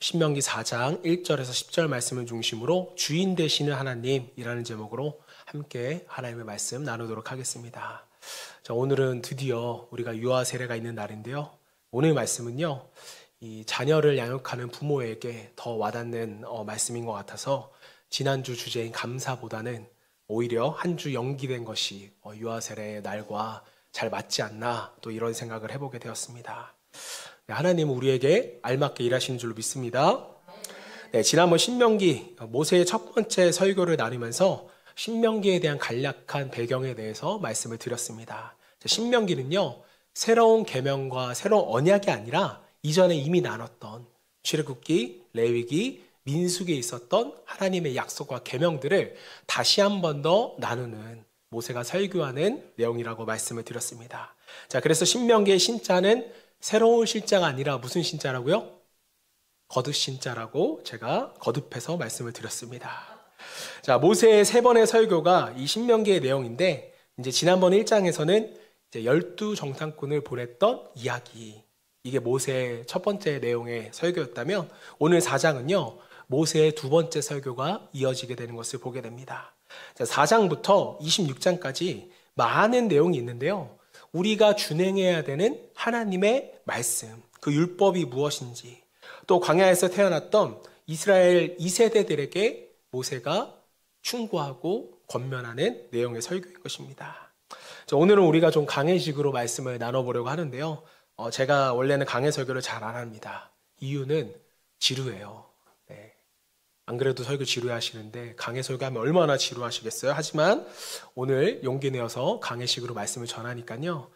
신명기 4장 1절에서 10절 말씀을 중심으로 주인 되시는 하나님이라는 제목으로 함께 하나님의 말씀 나누도록 하겠습니다. 자, 오늘은 드디어 우리가 유아 세례가 있는 날인데요. 오늘 말씀은요, 이 자녀를 양육하는 부모에게 더 와닿는 말씀인 것 같아서 지난주 주제인 감사보다는 오히려 한 주 연기된 것이 유아 세례의 날과 잘 맞지 않나 또 이런 생각을 해보게 되었습니다. 하나님은 우리에게 알맞게 일하시는 줄로 믿습니다. 네, 지난번 신명기 모세의 첫 번째 설교를 나누면서 신명기에 대한 간략한 배경에 대해서 말씀을 드렸습니다. 신명기는요, 새로운 계명과 새로운 언약이 아니라 이전에 이미 나눴던 출애굽기, 레위기, 민수기에 있었던 하나님의 약속과 계명들을 다시 한 번 더 나누는 모세가 설교하는 내용이라고 말씀을 드렸습니다. 자, 그래서 신명기의 신자는 새로운 신자가 아니라 무슨 신자라고요? 거듭 신자라고 제가 거듭해서 말씀을 드렸습니다. 자, 모세의 세 번의 설교가 이 신명기의 내용인데, 이제 지난번 1장에서는 이제 12정탐꾼을 보냈던 이야기, 이게 모세의 첫 번째 내용의 설교였다면, 오늘 4장은요, 모세의 두 번째 설교가 이어지게 되는 것을 보게 됩니다. 자, 4장부터 26장까지 많은 내용이 있는데요. 우리가 준행해야 되는 하나님의 말씀, 그 율법이 무엇인지, 또 광야에서 태어났던 이스라엘 2세대들에게 모세가 충고하고 권면하는 내용의 설교인 것입니다. 자, 오늘은 우리가 좀 강해식으로 말씀을 나눠보려고 하는데요. 제가 원래는 강해 설교를 잘 안 합니다. 이유는 지루해요. 네. 안 그래도 설교 지루해 하시는데 강해 설교하면 얼마나 지루하시겠어요? 하지만 오늘 용기 내어서 강해식으로 말씀을 전하니까요.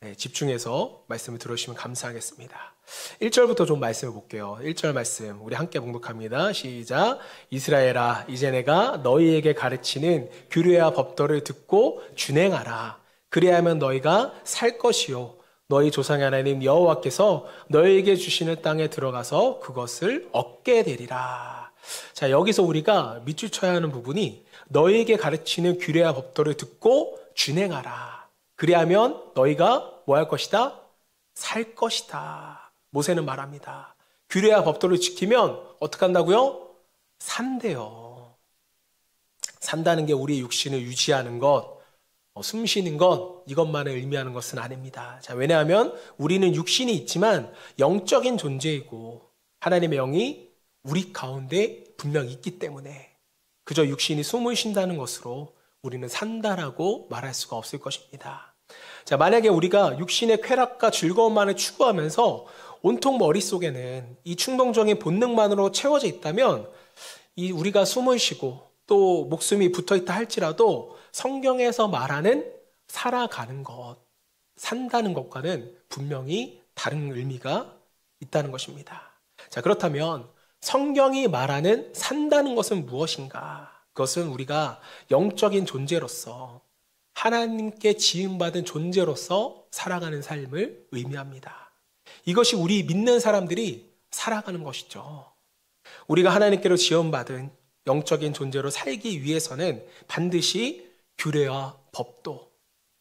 네, 집중해서 말씀을 들어주시면 감사하겠습니다. 1절부터 좀 말씀을 볼게요. 1절 말씀 우리 함께 봉독합니다. 시작. 이스라엘아, 이제 내가 너희에게 가르치는 규례와 법도를 듣고 준행하라. 그리하면 너희가 살 것이요 너희 조상의 하나님 여호와께서 너희에게 주시는 땅에 들어가서 그것을 얻게 되리라. 자, 여기서 우리가 밑줄 쳐야 하는 부분이 너희에게 가르치는 규례와 법도를 듣고 준행하라. 그리하면 너희가 뭐 할 것이다? 살 것이다. 모세는 말합니다. 규례와 법도를 지키면 어떻게 한다고요? 산대요. 산다는 게 우리의 육신을 유지하는 것, 숨 쉬는 것, 이것만을 의미하는 것은 아닙니다. 자, 왜냐하면 우리는 육신이 있지만 영적인 존재이고 하나님의 영이 우리 가운데 분명히 있기 때문에 그저 육신이 숨을 쉰다는 것으로 우리는 산다라고 말할 수가 없을 것입니다. 자, 만약에 우리가 육신의 쾌락과 즐거움만을 추구하면서 온통 머릿속에는 이 충동적인 본능만으로 채워져 있다면 이 우리가 숨을 쉬고 또 목숨이 붙어있다 할지라도 성경에서 말하는 살아가는 것, 산다는 것과는 분명히 다른 의미가 있다는 것입니다. 자, 그렇다면 성경이 말하는 산다는 것은 무엇인가? 그것은 우리가 영적인 존재로서 하나님께 지음받은 존재로서 살아가는 삶을 의미합니다. 이것이 우리 믿는 사람들이 살아가는 것이죠. 우리가 하나님께로 지음받은 영적인 존재로 살기 위해서는 반드시 규례와 법도,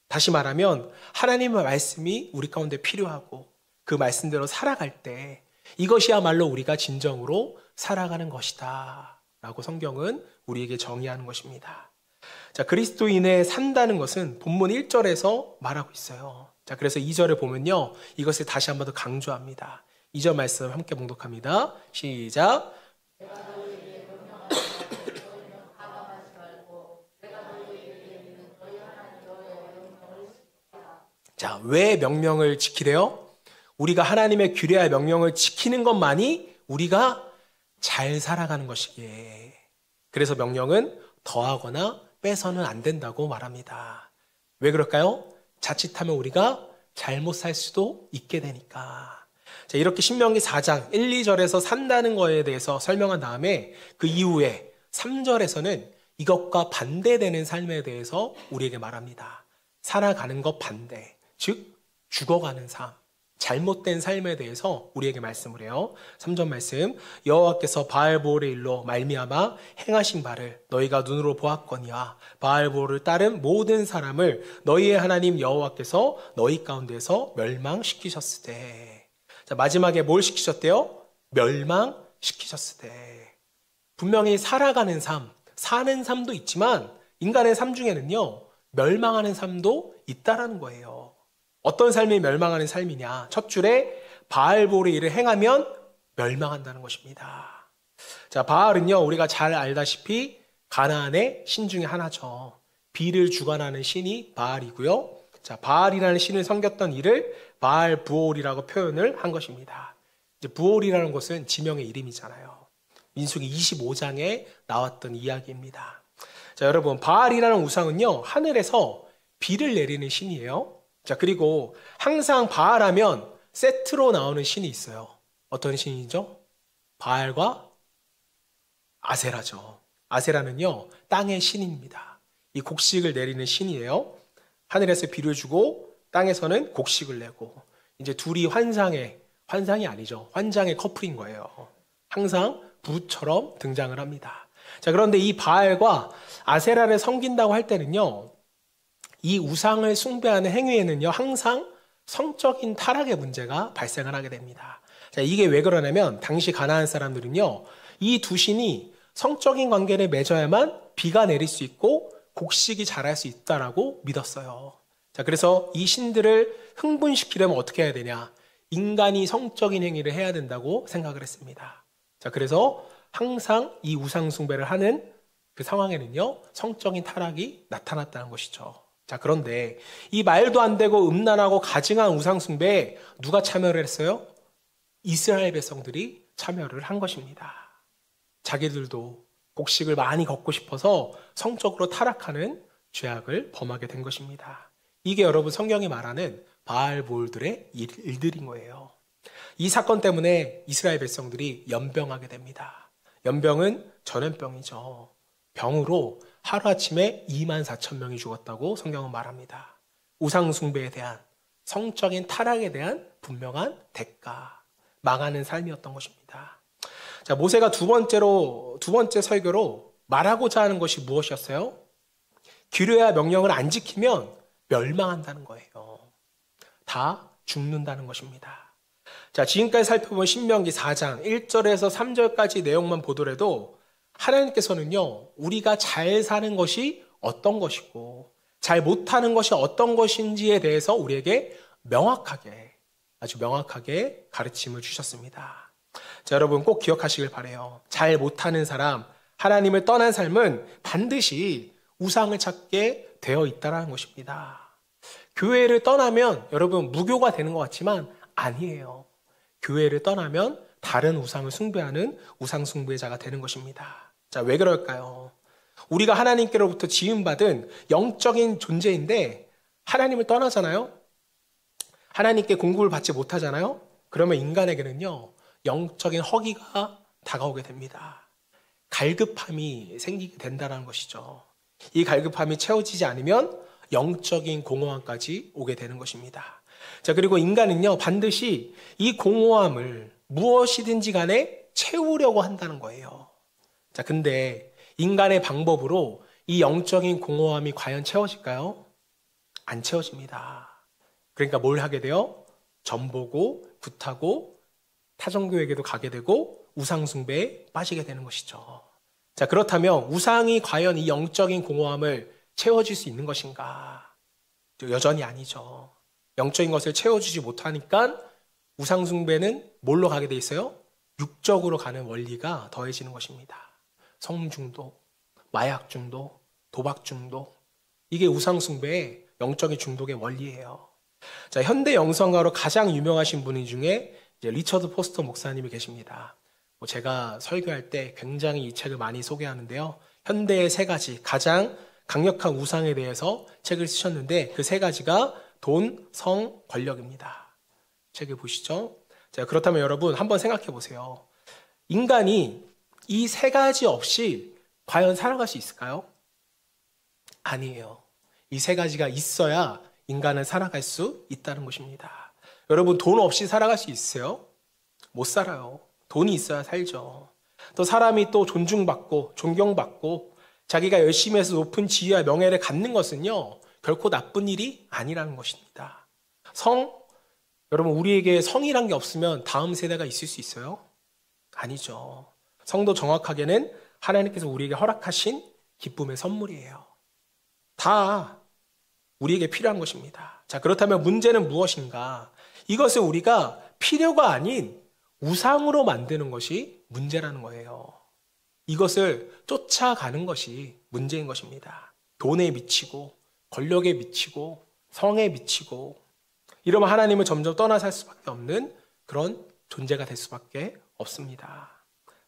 다시 말하면 하나님의 말씀이 우리 가운데 필요하고 그 말씀대로 살아갈 때 이것이야말로 우리가 진정으로 살아가는 것이다 라고 성경은 우리에게 정의하는 것입니다. 자, 그리스도인의 산다는 것은 본문 1절에서 말하고 있어요. 자, 그래서 2절을 보면요, 이것을 다시 한 번 더 강조합니다. 2절 말씀 함께 봉독합니다. 시작. 자, 왜 명령을 지키래요? 우리가 하나님의 규례와 명령을 지키는 것만이 우리가 잘 살아가는 것이기에. 그래서 명령은 더하거나 빼서는 안 된다고 말합니다. 왜 그럴까요? 자칫하면 우리가 잘못 살 수도 있게 되니까. 자, 이렇게 신명기 4장 1, 2절에서 산다는 거에 대해서 설명한 다음에 그 이후에 3절에서는 이것과 반대되는 삶에 대해서 우리에게 말합니다. 살아가는 것 반대, 즉 죽어가는 삶, 잘못된 삶에 대해서 우리에게 말씀을 해요. 3절 말씀, 여호와께서 바알보올의 일로 말미암아 행하신 바를 너희가 눈으로 보았거니와 바알보올을 따른 모든 사람을 너희의 하나님 여호와께서 너희 가운데서 멸망시키셨으되. 자, 마지막에 뭘 시키셨대요? 멸망 시키셨을 때 분명히 살아가는 삶, 사는 삶도 있지만 인간의 삶 중에는요, 멸망하는 삶도 있다라는 거예요. 어떤 삶이 멸망하는 삶이냐? 첫 줄에 바알볼의 일을 행하면 멸망한다는 것입니다. 자, 바알은요, 우리가 잘 알다시피 가나안의 신 중에 하나죠. 비를 주관하는 신이 바알이고요. 자, 바알이라는 신을 섬겼던 이를 바알 부올이라고 표현을 한 것입니다. 이제 부올이라는 것은 지명의 이름이잖아요. 민수기 25장에 나왔던 이야기입니다. 자, 여러분, 바알이라는 우상은요, 하늘에서 비를 내리는 신이에요. 자, 그리고 항상 바알하면 세트로 나오는 신이 있어요. 어떤 신이죠? 바알과 아세라죠. 아세라는요, 땅의 신입니다. 이 곡식을 내리는 신이에요. 하늘에서 비를 주고 땅에서는 곡식을 내고, 이제 둘이 환상이 아니죠. 환장의 커플인 거예요. 항상 부처럼 등장을 합니다. 자, 그런데 이 바알과 아세라를 섬긴다고 할 때는요, 이 우상을 숭배하는 행위에는요, 항상 성적인 타락의 문제가 발생을 하게 됩니다. 자, 이게 왜 그러냐면, 당시 가나안 사람들은요, 이 두 신이 성적인 관계를 맺어야만 비가 내릴 수 있고 곡식이 자랄 수 있다라고 믿었어요. 자, 그래서 이 신들을 흥분시키려면 어떻게 해야 되냐? 인간이 성적인 행위를 해야 된다고 생각을 했습니다. 자, 그래서 항상 이 우상 숭배를 하는 그 상황에는요, 성적인 타락이 나타났다는 것이죠. 자, 그런데 이 말도 안 되고 음란하고 가증한 우상 숭배에 누가 참여를 했어요? 이스라엘 백성들이 참여를 한 것입니다. 자기들도 곡식을 많이 걷고 싶어서 성적으로 타락하는 죄악을 범하게 된 것입니다. 이게 여러분 성경이 말하는 바알볼들의 일들인 거예요. 이 사건 때문에 이스라엘 백성들이 연병하게 됩니다. 연병은 전염병이죠. 병으로 하루아침에 24,000명이 죽었다고 성경은 말합니다. 우상 숭배에 대한, 성적인 타락에 대한 분명한 대가, 망하는 삶이었던 것입니다. 자, 모세가 두 번째 설교로 말하고자 하는 것이 무엇이었어요? 규례와 명령을 안 지키면 멸망한다는 거예요. 다 죽는다는 것입니다. 자, 지금까지 살펴본 신명기 4장 1절에서 3절까지 내용만 보더라도 하나님께서는요, 우리가 잘 사는 것이 어떤 것이고 잘 못하는 것이 어떤 것인지에 대해서 우리에게 아주 명확하게 가르침을 주셨습니다. 자, 여러분 꼭 기억하시길 바라요. 잘 못하는 사람, 하나님을 떠난 삶은 반드시 우상을 찾게 되어 있다는 것입니다. 교회를 떠나면 여러분 무교가 되는 것 같지만 아니에요. 교회를 떠나면 다른 우상을 숭배하는 우상 숭배자가 되는 것입니다. 자, 왜 그럴까요? 우리가 하나님께로부터 지음받은 영적인 존재인데 하나님을 떠나잖아요? 하나님께 공급을 받지 못하잖아요? 그러면 인간에게는요, 영적인 허기가 다가오게 됩니다. 갈급함이 생기게 된다는 것이죠. 이 갈급함이 채워지지 않으면 영적인 공허함까지 오게 되는 것입니다. 자, 그리고 인간은요, 반드시 이 공허함을 무엇이든지 간에 채우려고 한다는 거예요. 자, 근데 인간의 방법으로 이 영적인 공허함이 과연 채워질까요? 안 채워집니다. 그러니까 뭘 하게 돼요? 점보고 굿하고 타종교에게도 가게 되고 우상숭배에 빠지게 되는 것이죠. 자, 그렇다면 우상이 과연 이 영적인 공허함을 채워줄 수 있는 것인가? 여전히 아니죠. 영적인 것을 채워주지 못하니까 우상숭배는 뭘로 가게 돼 있어요? 육적으로 가는 원리가 더해지는 것입니다. 성중독, 마약 중독, 도박 중독, 이게 우상숭배의 영적인 중독의 원리예요. 자, 현대 영성가로 가장 유명하신 분 중에 이제 리처드 포스터 목사님이 계십니다. 제가 설교할 때 굉장히 이 책을 많이 소개하는데요. 현대의 세 가지 가장 강력한 우상에 대해서 책을 쓰셨는데 그 세 가지가 돈, 성, 권력입니다. 책을 보시죠. 자, 그렇다면 여러분 한번 생각해 보세요. 인간이 이 세 가지 없이 과연 살아갈 수 있을까요? 아니에요. 이 세 가지가 있어야 인간은 살아갈 수 있다는 것입니다. 여러분 돈 없이 살아갈 수 있어요? 못 살아요. 돈이 있어야 살죠. 또 사람이 또 존중받고 존경받고 자기가 열심히 해서 높은 지위와 명예를 갖는 것은요, 결코 나쁜 일이 아니라는 것입니다. 여러분 우리에게 성이란 게 없으면 다음 세대가 있을 수 있어요? 아니죠. 성도 정확하게는 하나님께서 우리에게 허락하신 기쁨의 선물이에요. 다 우리에게 필요한 것입니다. 자, 그렇다면 문제는 무엇인가? 이것을 우리가 필요가 아닌 우상으로 만드는 것이 문제라는 거예요. 이것을 쫓아가는 것이 문제인 것입니다. 돈에 미치고, 권력에 미치고, 성에 미치고, 이러면 하나님을 점점 떠나 살 수밖에 없는 그런 존재가 될 수밖에 없습니다.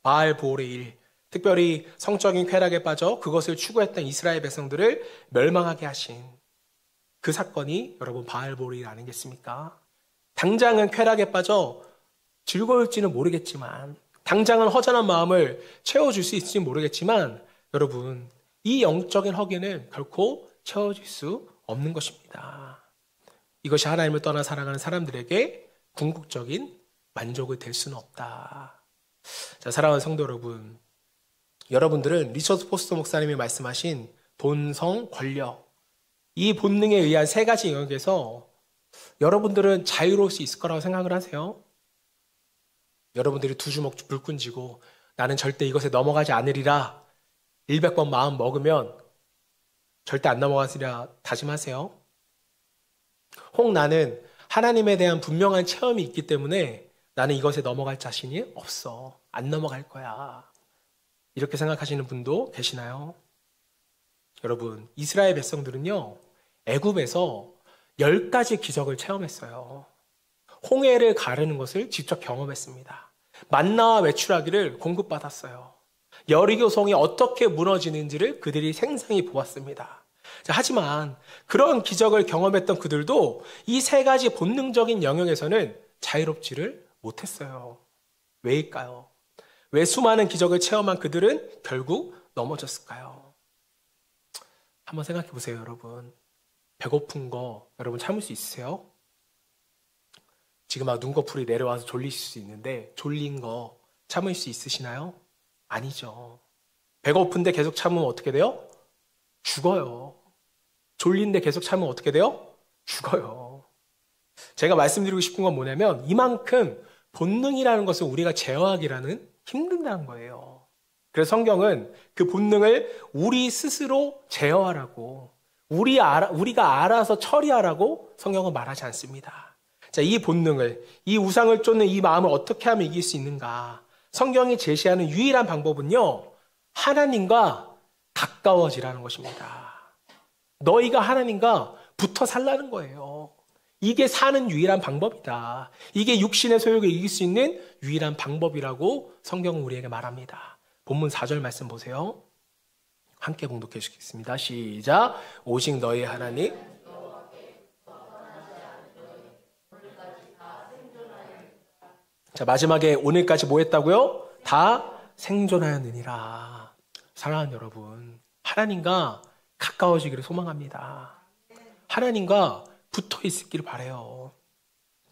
바알 보올의 일, 특별히 성적인 쾌락에 빠져 그것을 추구했던 이스라엘 백성들을 멸망하게 하신 그 사건이 여러분 바알 보올 일 아니겠습니까? 당장은 쾌락에 빠져 즐거울지는 모르겠지만, 당장은 허전한 마음을 채워줄 수 있을지 모르겠지만, 여러분 이 영적인 허기는 결코 채워질 수 없는 것입니다. 이것이 하나님을 떠나 살아가는 사람들에게 궁극적인 만족이 될 수는 없다. 자, 사랑하는 성도 여러분, 여러분들은 리처드 포스터 목사님이 말씀하신 돈, 성, 권력, 이 본능에 의한 세 가지 영역에서 여러분들은 자유로울 수 있을 거라고 생각을 하세요? 여러분들이 두 주먹 불끈 쥐고 나는 절대 이것에 넘어가지 않으리라 100번 마음 먹으면 절대 안 넘어가시리라 다짐하세요? 혹 나는 하나님에 대한 분명한 체험이 있기 때문에 나는 이것에 넘어갈 자신이 없어. 안 넘어갈 거야. 이렇게 생각하시는 분도 계시나요? 여러분, 이스라엘 백성들은요, 애굽에서 10가지 기적을 체험했어요. 홍해를 가르는 것을 직접 경험했습니다. 만나와 메추라기를 공급받았어요. 여리고 성이 어떻게 무너지는지를 그들이 생생히 보았습니다. 자, 하지만 그런 기적을 경험했던 그들도 이 세 가지 본능적인 영역에서는 자유롭지를 못했어요. 왜일까요? 왜 수많은 기적을 체험한 그들은 결국 넘어졌을까요? 한번 생각해 보세요, 여러분. 배고픈 거 여러분 참을 수 있으세요? 지금 막 눈꺼풀이 내려와서 졸리실 수 있는데 졸린 거 참을 수 있으시나요? 아니죠. 배고픈데 계속 참으면 어떻게 돼요? 죽어요. 졸린데 계속 참으면 어떻게 돼요? 죽어요. 제가 말씀드리고 싶은 건 뭐냐면 이만큼 본능이라는 것을 우리가 제어하기라는 힘든다는 거예요. 그래서 성경은 그 본능을 우리 스스로 제어하라고, 우리가 알아서 처리하라고 성경은 말하지 않습니다. 자, 이 본능을, 이 우상을 쫓는 이 마음을 어떻게 하면 이길 수 있는가? 성경이 제시하는 유일한 방법은요, 하나님과 가까워지라는 것입니다. 너희가 하나님과 붙어 살라는 거예요. 이게 사는 유일한 방법이다. 이게 육신의 소욕을 이길 수 있는 유일한 방법이라고 성경은 우리에게 말합니다. 본문 4절 말씀 보세요. 함께 봉독해 주겠습니다. 시작. 오직 너희 하나님. 자, 마지막에 오늘까지 뭐 했다고요? 다 생존하였느니라. 사랑하는 여러분, 하나님과 가까워지기를 소망합니다. 하나님과 붙어 있기를 바라요.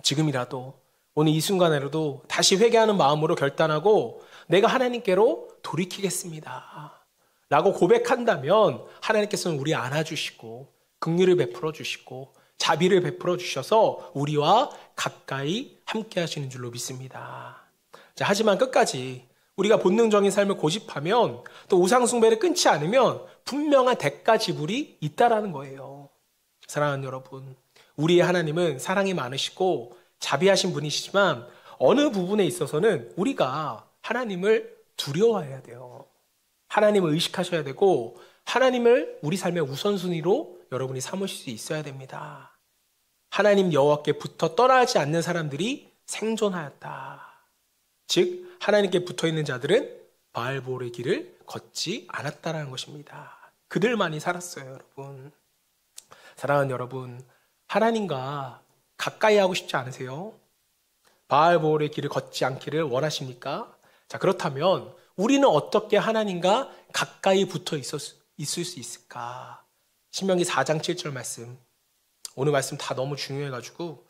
지금이라도, 오늘 이 순간에라도 다시 회개하는 마음으로 결단하고 내가 하나님께로 돌이키겠습니다 라고 고백한다면 하나님께서는 우리 안아주시고 긍휼을 베풀어 주시고 자비를 베풀어 주셔서 우리와 가까이 함께 하시는 줄로 믿습니다. 자, 하지만 끝까지 우리가 본능적인 삶을 고집하면 또 우상숭배를 끊지 않으면 분명한 대가 지불이 있다라는 거예요. 사랑하는 여러분, 우리의 하나님은 사랑이 많으시고 자비하신 분이시지만 어느 부분에 있어서는 우리가 하나님을 두려워해야 돼요. 하나님을 의식하셔야 되고 하나님을 우리 삶의 우선순위로 여러분이 삼으실 수 있어야 됩니다. 하나님 여호와께 붙어 떠나지 않는 사람들이 생존하였다. 즉 하나님께 붙어있는 자들은 바알볼의 길을 걷지 않았다라는 것입니다. 그들만이 살았어요, 여러분. 사랑하는 여러분, 하나님과 가까이 하고 싶지 않으세요? 바알볼의 길을 걷지 않기를 원하십니까? 자, 그렇다면 우리는 어떻게 하나님과 가까이 붙어 있을 수 있을까? 신명기 4장 7절 말씀. 오늘 말씀 다 너무 중요해가지고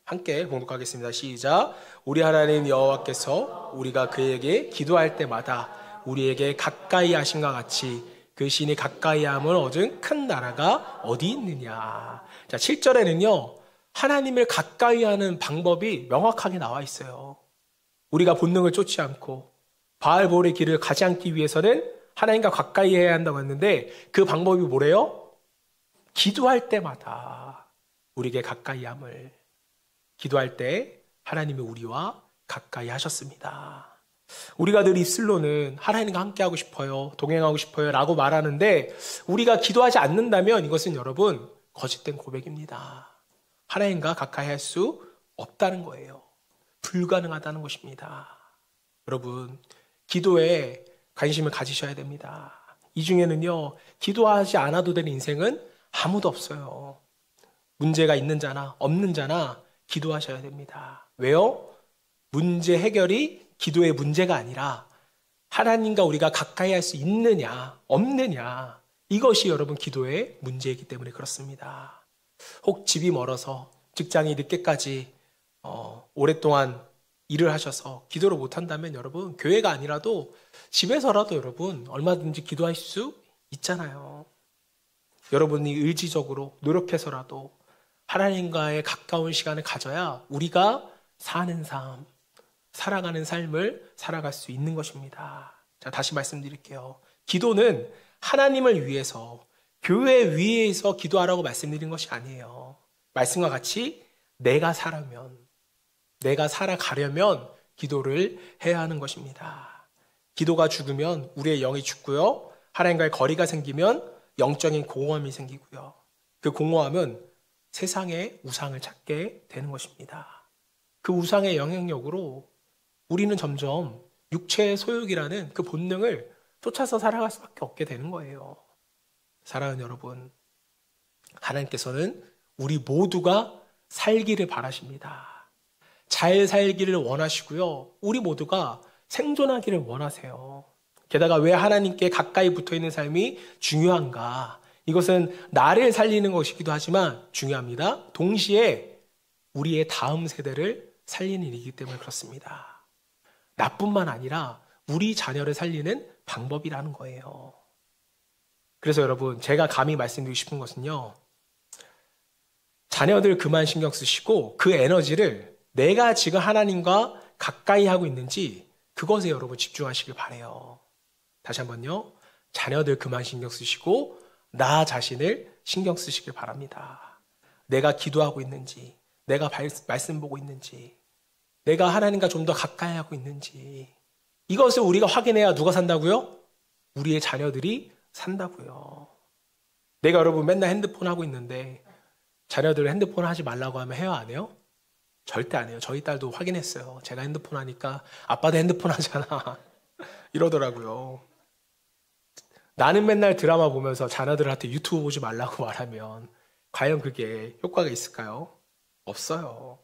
함께 봉독하겠습니다. 시작. 우리 하나님 여호와께서 우리가 그에게 기도할 때마다 우리에게 가까이 하신과 같이 그 신이 가까이 함을 얻은 큰 나라가 어디 있느냐. 자, 7절에는요 하나님을 가까이 하는 방법이 명확하게 나와 있어요. 우리가 본능을 쫓지 않고 바알볼의 길을 가지 않기 위해서는 하나님과 가까이 해야 한다고 했는데 그 방법이 뭐래요? 기도할 때마다 우리에게 가까이 함을. 기도할 때 하나님이 우리와 가까이 하셨습니다. 우리가 늘 입술로는 하나님과 함께하고 싶어요, 동행하고 싶어요 라고 말하는데 우리가 기도하지 않는다면 이것은 여러분 거짓된 고백입니다. 하나님과 가까이 할 수 없다는 거예요. 불가능하다는 것입니다. 여러분, 기도에 관심을 가지셔야 됩니다. 이 중에는요, 기도하지 않아도 되는 인생은 아무도 없어요. 문제가 있는 자나 없는 자나 기도하셔야 됩니다. 왜요? 문제 해결이 기도의 문제가 아니라 하나님과 우리가 가까이 할 수 있느냐 없느냐, 이것이 여러분 기도의 문제이기 때문에 그렇습니다. 혹 집이 멀어서 직장이 늦게까지 오랫동안 일을 하셔서 기도를 못한다면 여러분 교회가 아니라도 집에서라도 여러분 얼마든지 기도하실 수 있잖아요. 여러분이 의지적으로 노력해서라도 하나님과의 가까운 시간을 가져야 우리가 사는 삶, 살아가는 삶을 살아갈 수 있는 것입니다. 자, 다시 말씀드릴게요. 기도는 하나님을 위해서 교회 위에서 기도하라고 말씀드린 것이 아니에요. 말씀과 같이 내가 살아가려면 기도를 해야 하는 것입니다. 기도가 죽으면 우리의 영이 죽고요. 하나님과의 거리가 생기면 영적인 공허함이 생기고요. 그 공허함은 세상의 우상을 찾게 되는 것입니다. 그 우상의 영향력으로 우리는 점점 육체의 소욕이라는 그 본능을 쫓아서 살아갈 수밖에 없게 되는 거예요. 사랑하는 여러분, 하나님께서는 우리 모두가 살기를 바라십니다. 잘 살기를 원하시고요. 우리 모두가 생존하기를 원하세요. 게다가 왜 하나님께 가까이 붙어있는 삶이 중요한가? 이것은 나를 살리는 것이기도 하지만 중요합니다. 동시에 우리의 다음 세대를 살리는 일이기 때문에 그렇습니다. 나뿐만 아니라 우리 자녀를 살리는 방법이라는 거예요. 그래서 여러분, 제가 감히 말씀드리고 싶은 것은요, 자녀들 그만 신경 쓰시고 그 에너지를 내가 지금 하나님과 가까이 하고 있는지 그것에 여러분 집중하시길 바라요. 다시 한번요, 자녀들 그만 신경 쓰시고 나 자신을 신경 쓰시길 바랍니다. 내가 기도하고 있는지, 내가 말씀 보고 있는지, 내가 하나님과 좀 더 가까이 하고 있는지, 이것을 우리가 확인해야 누가 산다고요? 우리의 자녀들이 산다고요. 내가 여러분 맨날 핸드폰 하고 있는데 자녀들 핸드폰 하지 말라고 하면 해요, 안 해요? 절대 안 해요. 저희 딸도 확인했어요. 제가 핸드폰 하니까 아빠도 핸드폰 하잖아 이러더라고요. 나는 맨날 드라마 보면서 자녀들한테 유튜브 보지 말라고 말하면 과연 그게 효과가 있을까요? 없어요.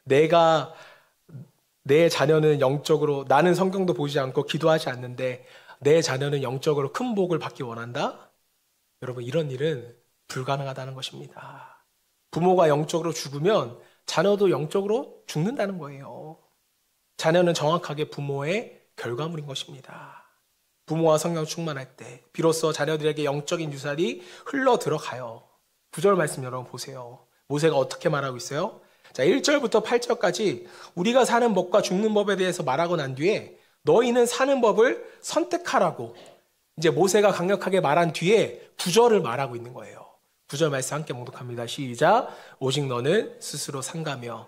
내 자녀는 영적으로, 나는 성경도 보지 않고 기도하지 않는데 내 자녀는 영적으로 큰 복을 받기 원한다? 여러분, 이런 일은 불가능하다는 것입니다. 부모가 영적으로 죽으면 자녀도 영적으로 죽는다는 거예요. 자녀는 정확하게 부모의 결과물인 것입니다. 부모와 성령 충만할 때 비로소 자녀들에게 영적인 유산이 흘러 들어가요. 9절 말씀 여러분 보세요. 모세가 어떻게 말하고 있어요? 자, 1절부터 8절까지 우리가 사는 법과 죽는 법에 대해서 말하고 난 뒤에 너희는 사는 법을 선택하라고 이제 모세가 강력하게 말한 뒤에 9절을 말하고 있는 거예요. 9절 말씀 함께 봉독합니다. 시작. 오직 너는 스스로 상가며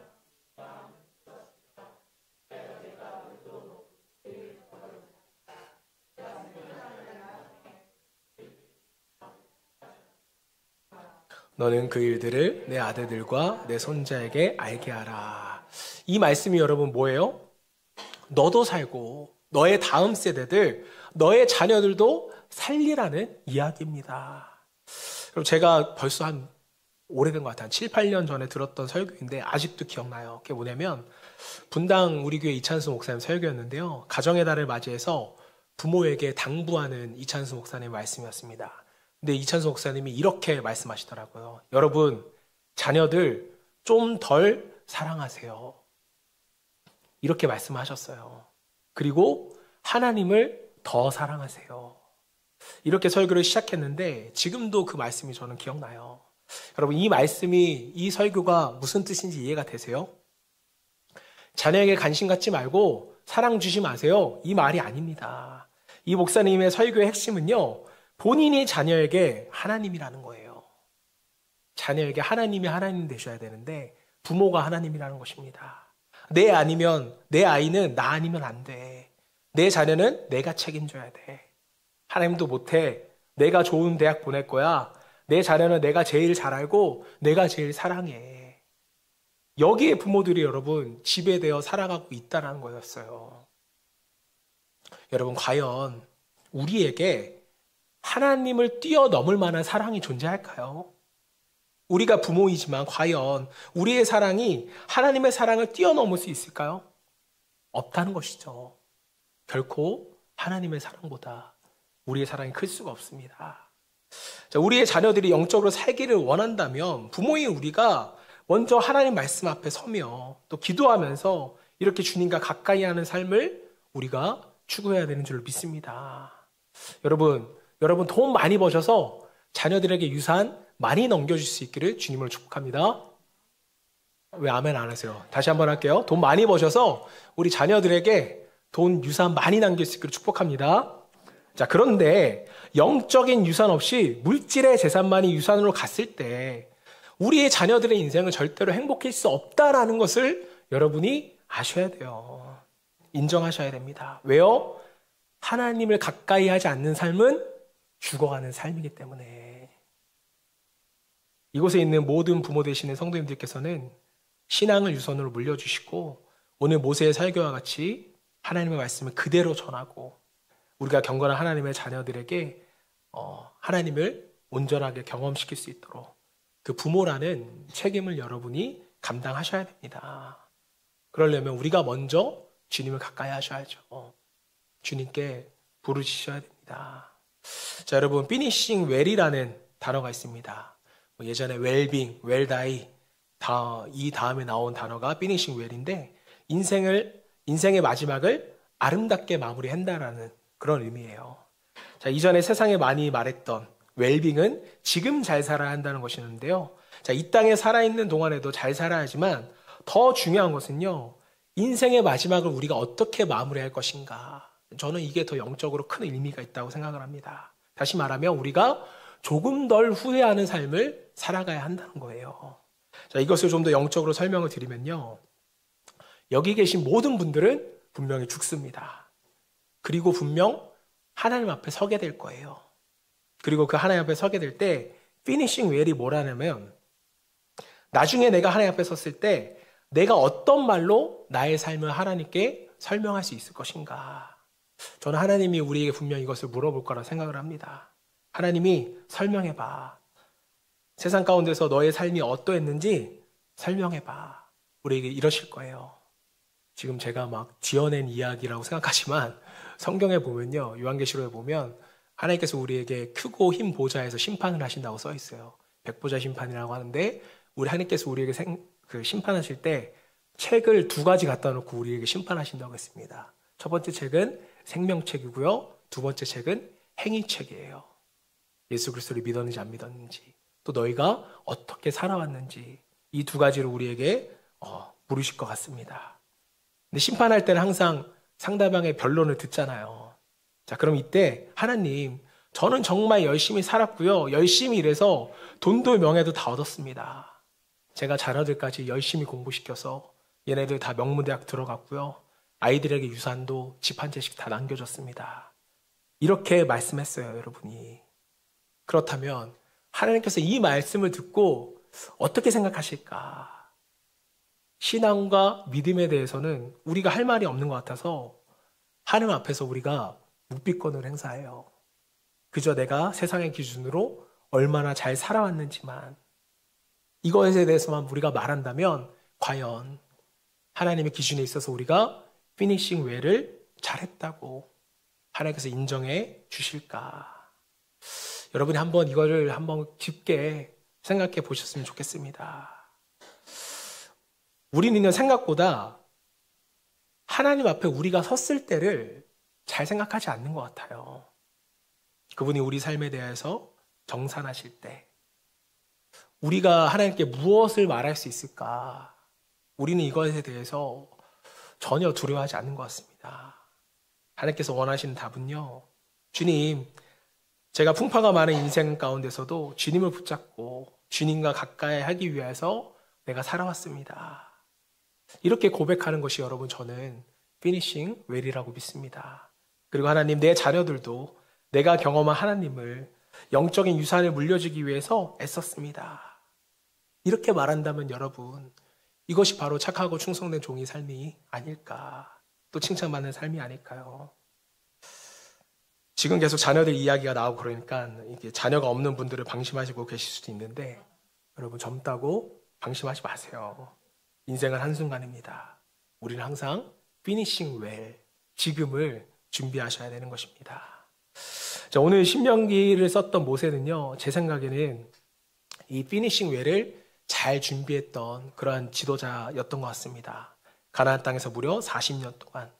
너는 그 일들을 내 아들들과 내 손자에게 알게 하라. 이 말씀이 여러분 뭐예요? 너도 살고 너의 다음 세대들, 너의 자녀들도 살리라는 이야기입니다. 그럼 제가 벌써 한 오래된 것 같아요. 한 7, 8년 전에 들었던 설교인데 아직도 기억나요. 그게 뭐냐면 분당 우리 교회 이찬수 목사님 설교였는데요. 가정의 달을 맞이해서 부모에게 당부하는 이찬수 목사님의 말씀이었습니다. 근데 이찬수 목사님이 이렇게 말씀하시더라고요. 여러분, 자녀들 좀 덜 사랑하세요. 이렇게 말씀하셨어요. 그리고 하나님을 더 사랑하세요. 이렇게 설교를 시작했는데 지금도 그 말씀이 저는 기억나요. 여러분, 이 말씀이, 이 설교가 무슨 뜻인지 이해가 되세요? 자녀에게 관심 갖지 말고 사랑 주지 마세요. 이 말이 아닙니다. 이 목사님의 설교의 핵심은요, 본인이 자녀에게 하나님이라는 거예요. 자녀에게 하나님이 하나님 되셔야 되는데 부모가 하나님이라는 것입니다. 내 아이는 나 아니면 안 돼. 내 자녀는 내가 책임져야 돼. 하나님도 못해. 내가 좋은 대학 보낼 거야. 내 자녀는 내가 제일 잘 알고 내가 제일 사랑해. 여기에 부모들이 여러분 지배되어 살아가고 있다는 거였어요. 여러분, 과연 우리에게 하나님을 뛰어넘을 만한 사랑이 존재할까요? 우리가 부모이지만 과연 우리의 사랑이 하나님의 사랑을 뛰어넘을 수 있을까요? 없다는 것이죠. 결코 하나님의 사랑보다 우리의 사랑이 클 수가 없습니다. 자, 우리의 자녀들이 영적으로 살기를 원한다면 부모인 우리가 먼저 하나님 말씀 앞에 서며 또 기도하면서 이렇게 주님과 가까이 하는 삶을 우리가 추구해야 되는 줄 믿습니다. 여러분 돈 많이 버셔서 자녀들에게 유산 많이 넘겨줄 수 있기를 주님을 축복합니다. 왜 아멘 안 하세요? 다시 한번 할게요. 돈 많이 버셔서 우리 자녀들에게 돈 유산 많이 남길 수 있기를 축복합니다. 자, 그런데 영적인 유산 없이 물질의 재산만이 유산으로 갔을 때 우리의 자녀들의 인생은 절대로 행복할 수 없다라는 것을 여러분이 아셔야 돼요. 인정하셔야 됩니다. 왜요? 하나님을 가까이 하지 않는 삶은 죽어가는 삶이기 때문에. 이곳에 있는 모든 부모 되시는 성도님들께서는 신앙을 유선으로 물려주시고 오늘 모세의 설교와 같이 하나님의 말씀을 그대로 전하고 우리가 경건한 하나님의 자녀들에게 하나님을 온전하게 경험시킬 수 있도록 그 부모라는 책임을 여러분이 감당하셔야 됩니다. 그러려면 우리가 먼저 주님을 가까이 하셔야죠. 주님께 부르짖으셔야 됩니다. 자, 여러분, 피니싱 웰이라는 단어가 있습니다. 예전에 웰빙, 웰다이 이 다음에 나온 단어가 피니싱 웰인데 인생의 마지막을 아름답게 마무리한다라는 그런 의미예요. 자, 이전에 세상에 많이 말했던 웰빙은 지금 잘 살아야 한다는 것이었는데요. 자, 이 땅에 살아있는 동안에도 잘 살아야지만 더 중요한 것은요, 인생의 마지막을 우리가 어떻게 마무리할 것인가. 저는 이게 더 영적으로 큰 의미가 있다고 생각을 합니다. 다시 말하면 우리가 조금 덜 후회하는 삶을 살아가야 한다는 거예요. 자, 이것을 좀 더 영적으로 설명을 드리면요, 여기 계신 모든 분들은 분명히 죽습니다. 그리고 분명 하나님 앞에 서게 될 거예요. 그리고 그 하나님 앞에 서게 될 때 피니싱 웰이 뭐라냐면 나중에 내가 하나님 앞에 섰을 때 내가 어떤 말로 나의 삶을 하나님께 설명할 수 있을 것인가. 저는 하나님이 우리에게 분명 이것을 물어볼 거라 생각을 합니다. 하나님이 설명해봐. 세상 가운데서 너의 삶이 어떠했는지 설명해봐. 우리에게 이러실 거예요. 지금 제가 막 지어낸 이야기라고 생각하지만 성경에 보면요, 요한계시록에 보면 하나님께서 우리에게 크고 흰 보좌에서 심판을 하신다고 써 있어요. 백보자 심판이라고 하는데 우리 하나님께서 우리에게 심판하실 때 책을 2가지 갖다 놓고 우리에게 심판하신다고 했습니다. 첫 번째 책은 생명책이고요. 2번째 책은 행위책이에요. 예수 그리스도를 믿었는지 안 믿었는지, 또 너희가 어떻게 살아왔는지, 이 2가지로 우리에게 물으실 것 같습니다. 근데 심판할 때는 항상 상대방의 변론을 듣잖아요. 자, 그럼 이때 하나님, 저는 정말 열심히 살았고요. 열심히 일해서 돈도 명예도 다 얻었습니다. 제가 자녀들까지 열심히 공부시켜서 얘네들 다 명문대학 들어갔고요. 아이들에게 유산도 집 한 채씩 다 남겨줬습니다. 이렇게 말씀했어요, 여러분이. 그렇다면 하나님께서 이 말씀을 듣고 어떻게 생각하실까? 신앙과 믿음에 대해서는 우리가 할 말이 없는 것 같아서 하나님 앞에서 우리가 묵비권을 행사해요. 그저 내가 세상의 기준으로 얼마나 잘 살아왔는지만, 이것에 대해서만 우리가 말한다면 과연 하나님의 기준에 있어서 우리가 피니싱 웰을 잘했다고 하나님께서 인정해 주실까? 여러분이 한번 이거를 한번 깊게 생각해 보셨으면 좋겠습니다. 우리는 생각보다 하나님 앞에 우리가 섰을 때를 잘 생각하지 않는 것 같아요. 그분이 우리 삶에 대해서 정산하실 때 우리가 하나님께 무엇을 말할 수 있을까? 우리는 이것에 대해서 전혀 두려워하지 않는 것 같습니다. 하나님께서 원하시는 답은요, 주님, 제가 풍파가 많은 인생 가운데서도 주님을 붙잡고 주님과 가까이 하기 위해서 내가 살아왔습니다. 이렇게 고백하는 것이 여러분 저는 피니싱 웰이라고 믿습니다. 그리고 하나님, 내 자녀들도 내가 경험한 하나님을 영적인 유산을 물려주기 위해서 애썼습니다. 이렇게 말한다면 여러분, 이것이 바로 착하고 충성된 종의 삶이 아닐까, 또 칭찬받는 삶이 아닐까요? 지금 계속 자녀들 이야기가 나오고 그러니까 이게 자녀가 없는 분들을 방심하시고 계실 수도 있는데, 여러분 젊다고 방심하지 마세요. 인생은 한순간입니다. 우리는 항상 피니싱 웰, 지금을 준비하셔야 되는 것입니다. 자, 오늘 신명기를 썼던 모세는요, 제 생각에는 이 피니싱 웰을 잘 준비했던 그러한 지도자였던 것 같습니다. 가나안 땅에서 무려 40년 동안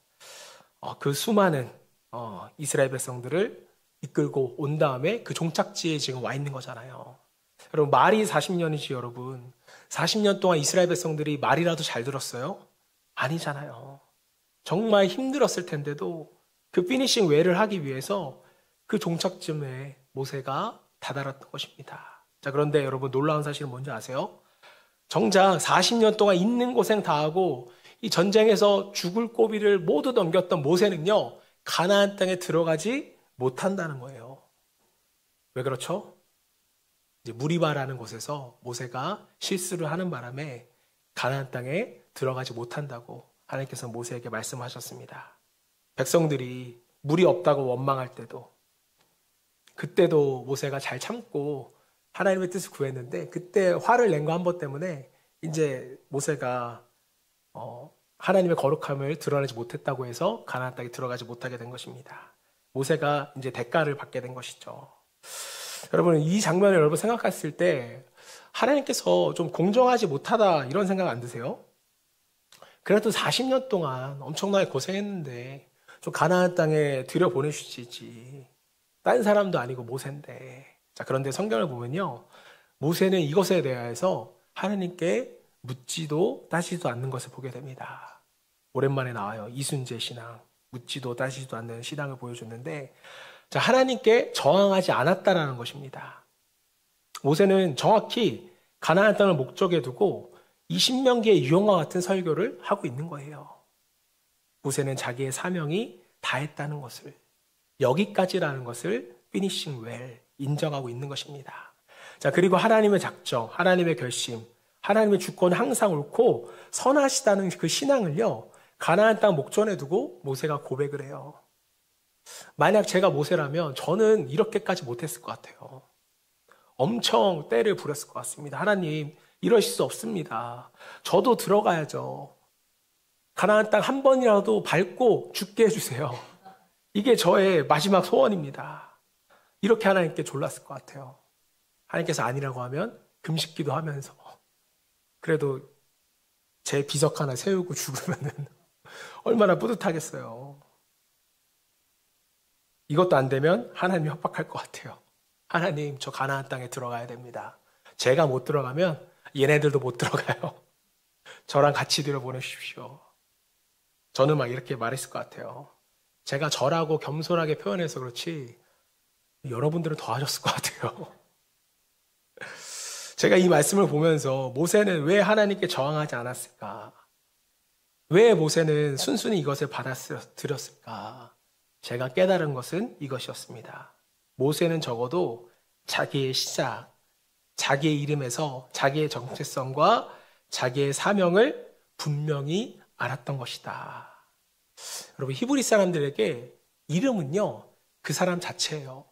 그 수많은 이스라엘 백성들을 이끌고 온 다음에 그 종착지에 지금 와 있는 거잖아요. 여러분, 말이 40년이지 여러분. 40년 동안 이스라엘 백성들이 말이라도 잘 들었어요? 아니잖아요. 정말 힘들었을 텐데도 그 피니싱 웰을 하기 위해서 그 종착점에 모세가 다다랐던 것입니다. 자, 그런데 여러분 놀라운 사실은 뭔지 아세요? 정작 40년 동안 있는 고생 다 하고 이 전쟁에서 죽을 고비를 모두 넘겼던 모세는요, 가나안 땅에 들어가지 못한다는 거예요. 왜 그렇죠? 이제 무리바라는 곳에서 모세가 실수를 하는 바람에 가나안 땅에 들어가지 못한다고 하나님께서 모세에게 말씀하셨습니다. 백성들이 물이 없다고 원망할 때도, 그때도 모세가 잘 참고 하나님의 뜻을 구했는데, 그때 화를 낸 거 한 번 때문에 이제 모세가 하나님의 거룩함을 드러내지 못했다고 해서 가나안 땅에 들어가지 못하게 된 것입니다. 모세가 이제 대가를 받게 된 것이죠. 여러분, 이 장면을 여러분 생각했을 때 하나님께서 좀 공정하지 못하다 이런 생각 안 드세요? 그래도 40년 동안 엄청나게 고생했는데 좀 가나안 땅에 들여보내주시지. 딴 사람도 아니고 모세인데. 자, 그런데 성경을 보면요, 모세는 이것에 대해서 하나님께 묻지도 따지지도 않는 것을 보게 됩니다. 오랜만에 나와요. 이순재 신앙. 묻지도 따지지도 않는 신앙을 보여줬는데, 자, 하나님께 저항하지 않았다라는 것입니다. 모세는 정확히 가나안 땅을 목적에 두고 20명기의 유형과 같은 설교를 하고 있는 거예요. 모세는 자기의 사명이 다했다는 것을, 여기까지라는 것을 피니싱 웰, 인정하고 있는 것입니다. 자, 그리고 하나님의 작정, 하나님의 결심, 하나님의 주권은 항상 옳고 선하시다는 그 신앙을요, 가나안 땅 목전에 두고 모세가 고백을 해요. 만약 제가 모세라면 저는 이렇게까지 못했을 것 같아요. 엄청 때를 부렸을 것 같습니다. 하나님, 이러실 수 없습니다. 저도 들어가야죠. 가나안 땅 한 번이라도 밟고 죽게 해주세요. 이게 저의 마지막 소원입니다. 이렇게 하나님께 졸랐을 것 같아요. 하나님께서 아니라고 하면 금식기도 하면서 그래도 제 비석 하나 세우고 죽으면 얼마나 뿌듯하겠어요. 이것도 안 되면 하나님이 협박할 것 같아요. 하나님, 저 가나안 땅에 들어가야 됩니다. 제가 못 들어가면 얘네들도 못 들어가요. 저랑 같이 들여보내십시오. 저는 막 이렇게 말했을 것 같아요. 제가 저라고 겸손하게 표현해서 그렇지 여러분들은 더 하셨을 것 같아요. 제가 이 말씀을 보면서 모세는 왜 하나님께 저항하지 않았을까? 왜 모세는 순순히 이것을 받아들였을까? 제가 깨달은 것은 이것이었습니다. 모세는 적어도 자기의 시작, 자기의 이름에서 자기의 정체성과 자기의 사명을 분명히 알았던 것이다. 여러분, 히브리 사람들에게 이름은요, 그 사람 자체예요.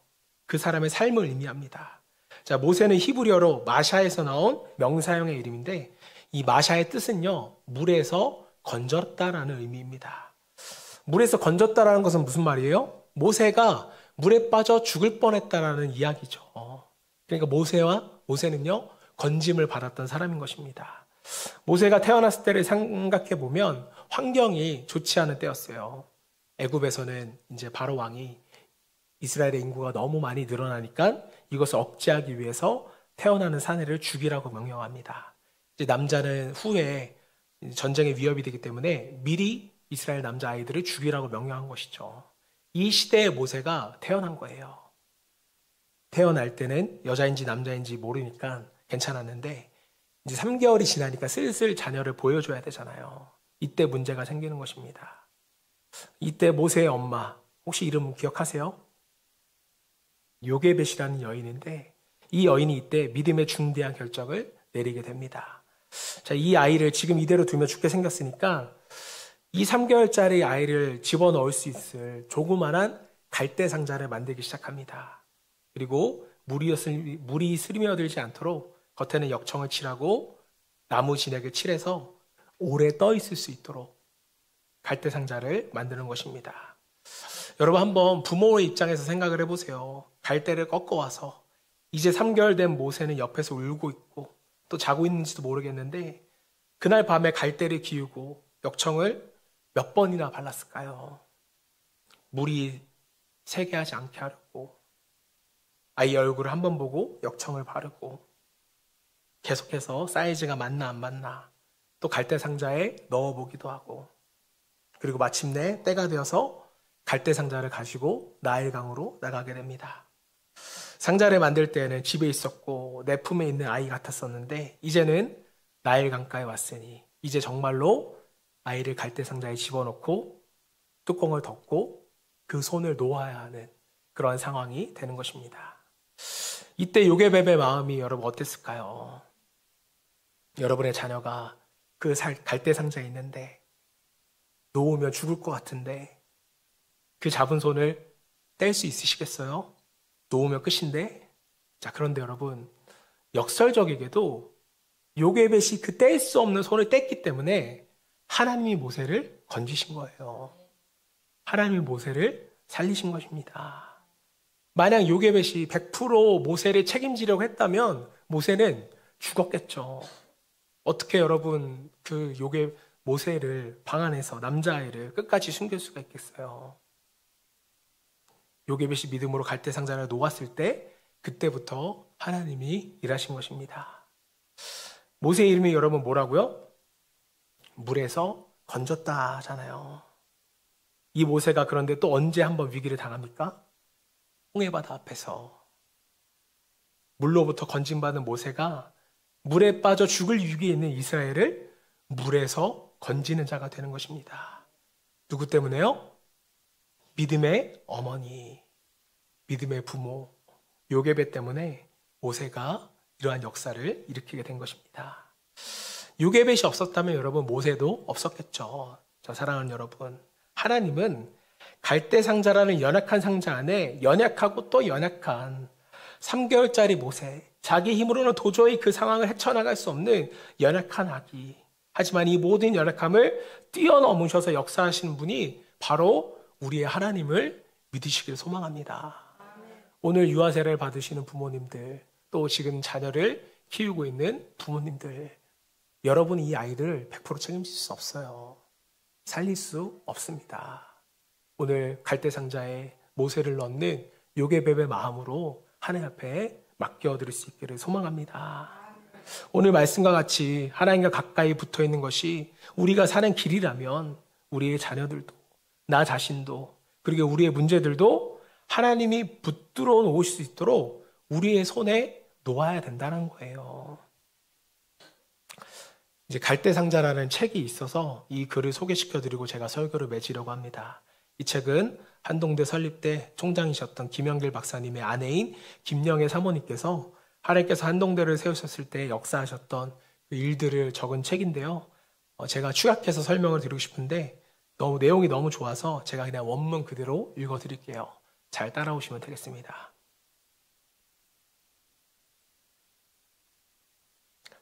그 사람의 삶을 의미합니다. 자, 모세는 히브리어로 마샤에서 나온 명사형의 이름인데, 이 마샤의 뜻은요, 물에서 건졌다라는 의미입니다. 물에서 건졌다라는 것은 무슨 말이에요? 모세가 물에 빠져 죽을 뻔했다라는 이야기죠. 그러니까 모세는요, 건짐을 받았던 사람인 것입니다. 모세가 태어났을 때를 생각해 보면 환경이 좋지 않은 때였어요. 애굽에서는 이제 바로 왕이 이스라엘의 인구가 너무 많이 늘어나니까 이것을 억제하기 위해서 태어나는 사내를 죽이라고 명령합니다. 이제 남자는 후에 전쟁의 위협이 되기 때문에 미리 이스라엘 남자아이들을 죽이라고 명령한 것이죠. 이 시대의 모세가 태어난 거예요. 태어날 때는 여자인지 남자인지 모르니까 괜찮았는데 이제 3개월이 지나니까 슬슬 자녀를 보여줘야 되잖아요. 이때 문제가 생기는 것입니다. 이때 모세의 엄마, 혹시 이름 기억하세요? 요게벳이라는 여인인데 이 여인이 이때 믿음의 중대한 결정을 내리게 됩니다. 자, 이 아이를 지금 이대로 두면 죽게 생겼으니까 이 3개월짜리 아이를 집어넣을 수 있을 조그만한 갈대 상자를 만들기 시작합니다. 그리고 물이 스며들지 않도록 겉에는 역청을 칠하고 나무 진액을 칠해서 오래 떠 있을 수 있도록 갈대 상자를 만드는 것입니다. 여러분 한번 부모의 입장에서 생각을 해보세요. 갈대를 꺾어와서 이제 3개월 된 모세는 옆에서 울고 있고 또 자고 있는지도 모르겠는데 그날 밤에 갈대를 기우고 역청을 몇 번이나 발랐을까요? 물이 새게 하지 않게 하려고 아이의 얼굴을 한번 보고 역청을 바르고 계속해서 사이즈가 맞나 안 맞나 또 갈대 상자에 넣어보기도 하고 그리고 마침내 때가 되어서 갈대 상자를 가지고 나일강으로 나가게 됩니다. 상자를 만들 때는 집에 있었고 내 품에 있는 아이 같았었는데 이제는 나일강가에 왔으니 이제 정말로 아이를 갈대 상자에 집어넣고 뚜껑을 덮고 그 손을 놓아야 하는 그런 상황이 되는 것입니다. 이때 요게벳의 마음이 여러분 어땠을까요? 여러분의 자녀가 그 갈대 상자에 있는데 놓으면 죽을 것 같은데 그 잡은 손을 뗄 수 있으시겠어요? 놓으면 끝인데. 자, 그런데 여러분 역설적이게도 요게벳이 그 뗄 수 없는 손을 뗐기 때문에 하나님이 모세를 건지신 거예요. 하나님이 모세를 살리신 것입니다. 만약 요게벳이 100% 모세를 책임지려고 했다면 모세는 죽었겠죠. 어떻게 여러분 그 모세를 방 안에서 남자아이를 끝까지 숨길 수가 있겠어요? 요게벳이 믿음으로 갈대 상자를 놓았을 때 그때부터 하나님이 일하신 것입니다. 모세의 이름이 여러분 뭐라고요? 물에서 건졌다 하잖아요. 이 모세가 그런데 또 언제 한번 위기를 당합니까? 홍해바다 앞에서 물로부터 건진받은 모세가 물에 빠져 죽을 위기에 있는 이스라엘을 물에서 건지는 자가 되는 것입니다. 누구 때문에요? 믿음의 어머니, 믿음의 부모, 요게벳 때문에 모세가 이러한 역사를 일으키게 된 것입니다. 요게벳이 없었다면 여러분 모세도 없었겠죠. 저 사랑하는 여러분, 하나님은 갈대 상자라는 연약한 상자 안에 연약하고 또 연약한 3개월짜리 모세, 자기 힘으로는 도저히 그 상황을 헤쳐나갈 수 없는 연약한 아기, 하지만 이 모든 연약함을 뛰어넘으셔서 역사하시는 분이 바로 우리의 하나님을 믿으시길 소망합니다. 오늘 유아 세례를 받으시는 부모님들, 또 지금 자녀를 키우고 있는 부모님들, 여러분이 이 아이를 100% 책임질 수 없어요. 살릴 수 없습니다. 오늘 갈대 상자에 모세를 넣는 요게벳의 마음으로 하나님 앞에 맡겨드릴 수 있기를 소망합니다. 오늘 말씀과 같이 하나님과 가까이 붙어 있는 것이 우리가 사는 길이라면 우리의 자녀들도 나 자신도 그리고 우리의 문제들도 하나님이 붙들어 놓으실 수 있도록 우리의 손에 놓아야 된다는 거예요. 이제 갈대상자라는 책이 있어서 이 글을 소개시켜드리고 제가 설교를 맺으려고 합니다. 이 책은 한동대 설립대 총장이셨던 김영길 박사님의 아내인 김영애 사모님께서 하나님께서 한동대를 세우셨을 때 역사하셨던 그 일들을 적은 책인데요. 제가 축약해서 설명을 드리고 싶은데 내용이 너무 좋아서 제가 그냥 원문 그대로 읽어드릴게요. 잘 따라오시면 되겠습니다.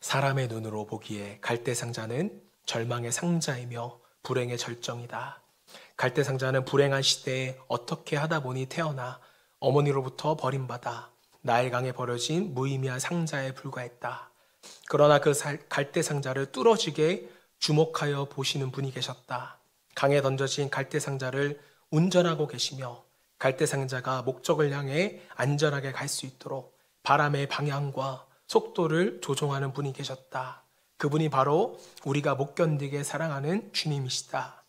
사람의 눈으로 보기에 갈대상자는 절망의 상자이며 불행의 절정이다. 갈대상자는 불행한 시대에 어떻게 하다 보니 태어나 어머니로부터 버림받아 나일강에 버려진 무의미한 상자에 불과했다. 그러나 그 갈대상자를 뚫어지게 주목하여 보시는 분이 계셨다. 강에 던져진 갈대상자를 운전하고 계시며 갈대상자가 목적을 향해 안전하게 갈 수 있도록 바람의 방향과 속도를 조종하는 분이 계셨다. 그분이 바로 우리가 못 견디게 사랑하는 주님이시다.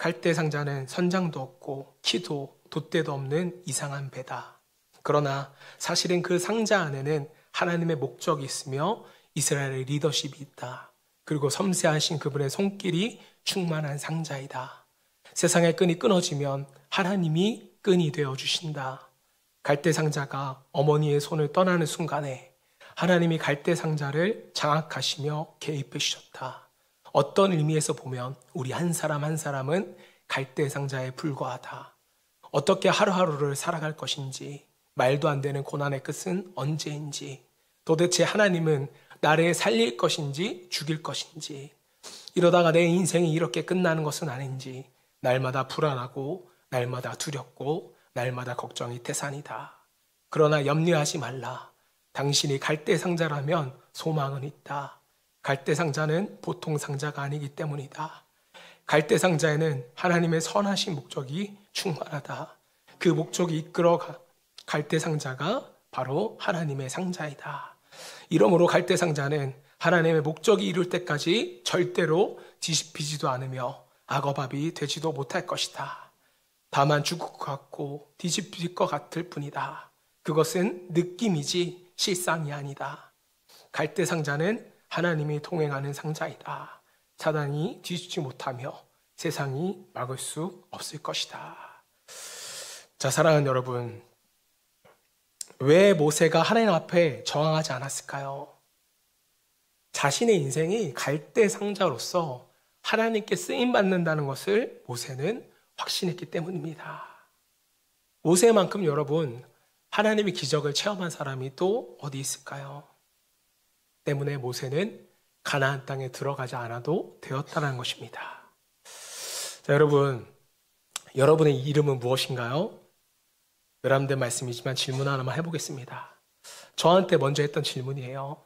갈대 상자는 선장도 없고 키도 돛대도 없는 이상한 배다. 그러나 사실은 그 상자 안에는 하나님의 목적이 있으며 이스라엘의 리더십이 있다. 그리고 섬세하신 그분의 손길이 충만한 상자이다. 세상의 끈이 끊어지면 하나님이 끈이 되어 주신다. 갈대 상자가 어머니의 손을 떠나는 순간에 하나님이 갈대 상자를 장악하시며 개입해 주셨다. 어떤 의미에서 보면 우리 한 사람 한 사람은 갈대 상자에 불과하다. 어떻게 하루하루를 살아갈 것인지, 말도 안 되는 고난의 끝은 언제인지, 도대체 하나님은 나를 살릴 것인지 죽일 것인지, 이러다가 내 인생이 이렇게 끝나는 것은 아닌지 날마다 불안하고 날마다 두렵고 날마다 걱정이 태산이다. 그러나 염려하지 말라. 당신이 갈대 상자라면 소망은 있다. 갈대 상자는 보통 상자가 아니기 때문이다. 갈대 상자에는 하나님의 선하신 목적이 충만하다. 그 목적이 이끌어 갈대 상자가 바로 하나님의 상자이다. 이러므로 갈대 상자는 하나님의 목적이 이룰 때까지 절대로 뒤집히지도 않으며 악어밥이 되지도 못할 것이다. 다만 죽을 것 같고 뒤집힐 것 같을 뿐이다. 그것은 느낌이지 실상이 아니다. 갈대 상자는 하나님이 통행하는 상자이다. 사단이 뒤집지 못하며 세상이 막을 수 없을 것이다. 자, 사랑하는 여러분, 왜 모세가 하나님 앞에 저항하지 않았을까요? 자신의 인생이 갈대 상자로서 하나님께 쓰임받는다는 것을 모세는 확신했기 때문입니다. 모세만큼 여러분, 하나님의 기적을 체험한 사람이 또 어디 있을까요? 때문에 모세는 가나안 땅에 들어가지 않아도 되었다는 것입니다. 자, 여러분, 여러분의 이름은 무엇인가요? 외람된 말씀이지만 질문 하나만 해보겠습니다. 저한테 먼저 했던 질문이에요.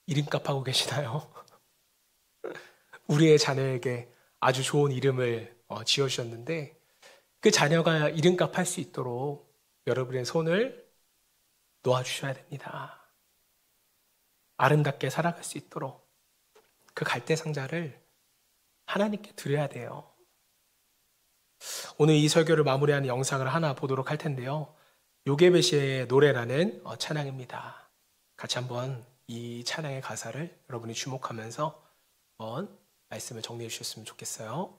이름값 하고 계시나요? 우리의 자녀에게 아주 좋은 이름을 지어주셨는데 그 자녀가 이름값 할 수 있도록 여러분의 손을 놓아주셔야 됩니다. 아름답게 살아갈 수 있도록 그 갈대 상자를 하나님께 드려야 돼요. 오늘 이 설교를 마무리하는 영상을 하나 보도록 할 텐데요. 요게벳의 노래라는 찬양입니다. 같이 한번 이 찬양의 가사를 여러분이 주목하면서 한번 말씀을 정리해 주셨으면 좋겠어요.